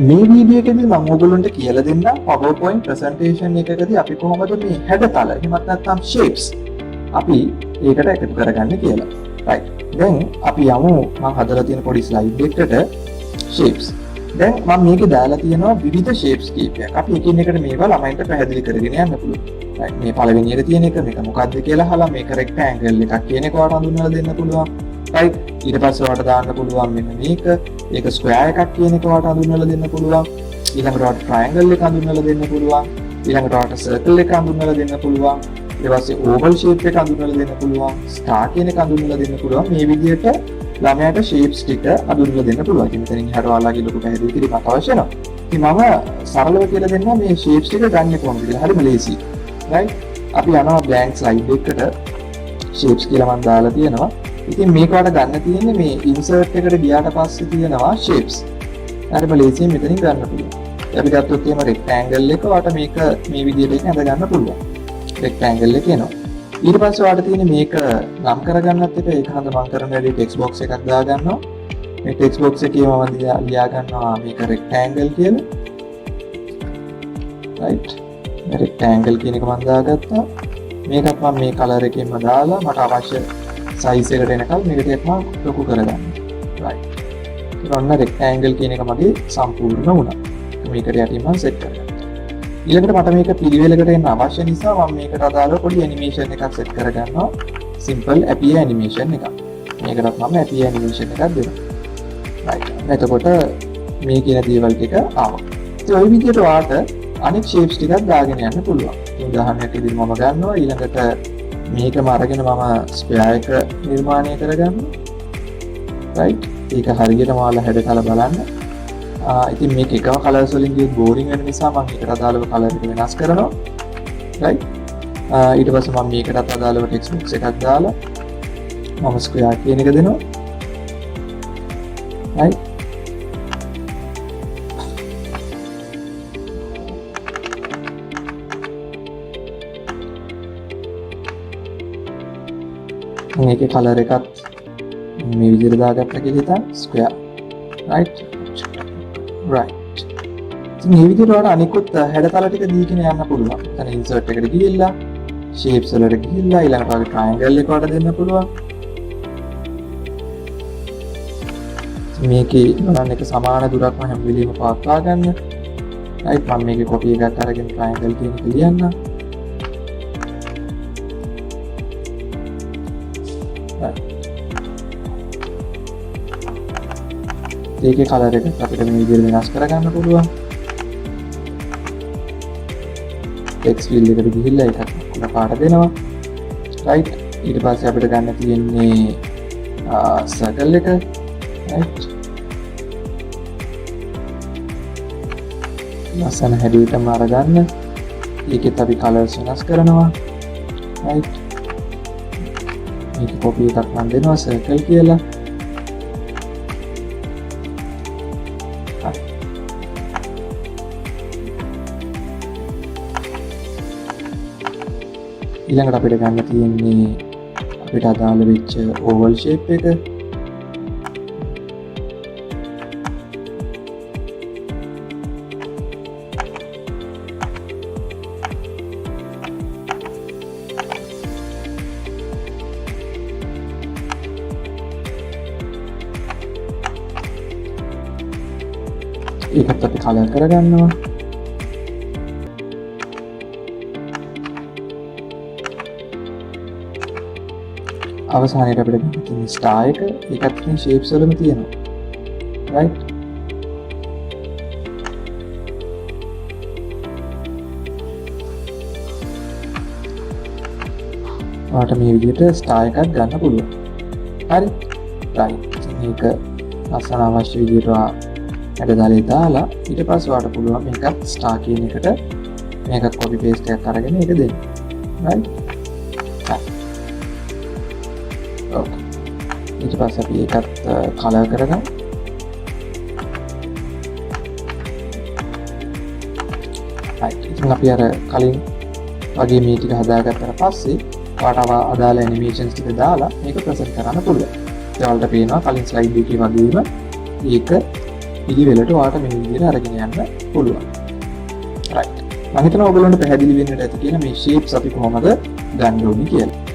මේ වීඩියෝ එකේදී මම ඔයගොල්ලන්ට කියලා දෙන්නම් PowerPoint presentation එකකදී අපි කොහොමද මේ හැඩතල එහෙමත් නැත්නම් shapes අපි ඒකට එකතු කරගන්නේ කියලා. right. දැන් අපි යමු මම හදලා තියෙන පොඩි slide එකකට shapes. දැන් මම මේකේ දාලා තියෙනවා විවිධ shapes කීපයක්. අපි එකින් එකට මේවා ළමයින්ට පැහැදිලි කරගෙන යන්න පුළුවන්. right. මේ පළවෙනි එක තියෙන එක මේක මොකක්ද කියලා අහලා මේක rectangle එකක් කියන එක වට හඳුන්වලා දෙන්න පුළුවන්. right. ඊට පස්සේ වට දාන්න පුළුවන් මෙන්න මේක. ඒක ස්ක්වයර් එකක් කියන එක වට හඳුන්වලා දෙන්න පුළුවන්. ඊළඟට වට ට්‍රයැන්ගල් එක හඳුන්වලා දෙන්න පුළුවන්. ඊළඟට වට සර්කල් එක හඳුන්වලා දෙන්න පුළුවන්. ඊට පස්සේ ඕවල් ෂේප් එක හඳුන්වලා දෙන්න පුළුවන්. ස්ටාර් කියන එක හඳුන්වලා දෙන්න පුළුවන්. මේ විදිහට ළමයාට ෂේප්ස් ටික හඳුන්වලා දෙන්න පුළුවන්. ඉතින් මෙතනින් එහාට ඔයාලගේ ලොකු පැහැදිලි කිරීමක් අවශ්‍ය නැහැ. ඉතින් මම සරලව කියලා දෙන්නම් මේ ෂේප්ස් ටික ගන්න කොහොමද කියලා. හරිම ලේසි. right. අපි යනවා blank slide එකකට shapes කියලා මම දාලා තියෙනවා. ඉතින් මේක වල ගන්න තියෙන්නේ මේ insert එකට ගියාට පස්සේ තියෙනවා shapes. හරිම ලේසියෙන් මෙතනින් ගන්න පුළුවන්. අපි ගත්තොත් එහෙම rectangle එක වට මේක මේ විදිහට එක හඳ ගන්න පුළුවන්. rectangle එක එනවා. ඊට පස්සේ වට තියෙන මේක නම් කරගන්නත් එක ඒක හඳ මම කරන වැඩි text box එකක් දා ගන්නවා. මේ text box එකේ මම ලියා ගන්නවා මේක rectangle කියලා. right. rectangle කියන එක මම දාගත්තා. මේකත් මම මේ color එකෙන්ම දාලා මට අවශ්‍ය size එකට එනකල් මේක ටිකක් මම ලොකු කරගන්නවා. right. ඒක ඔන්න rectangle කියන එක මගේ සම්පූර්ණ වුණා. මේකට යටින් මම set කරගත්තා. ඊළඟට මට මේක පිළිවෙලකට එන්න අවශ්‍ය නිසා මම මේකට අදාළව පොඩි animation එකක් set කරගන්නවා. simple appear animation එකක්. මේකටත් මම appear animation එකක් දෙනවා. right. එතකොට මේ කියන දේවල් ටික ආවා. ඉතින් ওই විදිහට වාට අනෙක් shapes ටිකක් දාගෙන යන්න පුළුවන්. උදාහරණයක් විදිහට මම ගන්නවා ඊළඟට මේකම අරගෙන මම ස්ක්වයර් එක නිර්මාණය කරගන්නවා. right. ඒක හරියටම ඔයාලා හැඩතල බලන්න. ඉතින් මේක එකම කලර්ස් වලින් ගියොත් බෝරින් වෙන නිසා මම ඒකට අදාළව කලර් එක වෙනස් කරනවා. right. ඊට පස්සේ මම මේකටත් අදාළව ටෙක්ස්ට් බොක්ස් එකක් දාලා මම ස්ක්වයර් කියන එක දෙනවා. right. මේකේ කලර් එකත් මේ විදිහට දාගත්තා කියලා හිතන්න ස්ක්වයර්. right. ඉතින් මේ විදිහට වල අනිකුත් හැඩතල ටික දීගෙන යන්න පුළුවන්. එතන insert එකට ගිහිල්ලා shapes වලට ගිහිල්ලා ඊළඟට වගේ triangle එක වඩ දෙන්න පුළුවන්. මේකේ බලන්න එක සමාන දුරක්ම හැම වෙලෙම පවත්වා ගන්න. right. මම මේකේ copy එකක් අරගෙන triangle කියන එක ලියන්න. ඒකේ කලර් එක අපිට මේ විදිහට වෙනස් කරගන්න පුළුවන්. ටෙක්ස්ට් ෆීල්ඩ් එකට ගිහිල්ලා ඒකත් කුණ පාට දෙනවා. right. ඊට පස්සේ අපිට ගන්න තියෙන්නේ සර්කල් එක. right. ලස්සන හැඩයටම අරගන්න. ඒකෙත් අපි කලර්ස් වෙනස් කරනවා. right. මේක කොපි එකක් මම දෙනවා සර්කල් කියලා. ඊළඟට අපිට ගන්න තියෙන්නේ අපිට අදාළ වෙච්ච ඕවල් ෂේප් එක. ඒකත් අපි කලර් කරගන්නවා. අවසානයේ අපිට ගන්න තියෙන ස්ටාර් එක ඒකත් මේ shapes වලම තියෙනවා. right. ඔයාලට මේ විදිහට ස්ටාර් එකක් ගන්න පුළුවන්. හරි. right. මේක අසන අවශ්‍ය විදිහට හැඩතලේ දාලා ඊට පස්සේ ඔයාලට පුළුවන් මේකත් ස්ටාර් කියන එකට මේකත් copy paste එකක් අරගෙන ඒක දෙන්න. right. okay. ඊට පස්සේ අපි ඒකත් කලර් කරගමු. right. ඉතින් අපි අර කලින් වගේ මේ ටික හදාගත්තට පස්සේ ඔයාලට අදාළ ඇනිමේෂන්ස් ටික දාලා මේක ප්‍රසන්ට් කරන්න පුළුවන්. ඒ වලට පේනවා කලින් ස්ලයිඩ් එකේ වගේම ඒක පිළිවෙලට ඔයාලට මේ විදිහට අරගෙන යන්න පුළුවන්. right. මම හිතනවා ඔයගොල්ලන්ට පැහැදිලි වෙන්නට ඇති කියලා මේ shapes අපි කොහොමද ගන්න ඕනේ කියලා.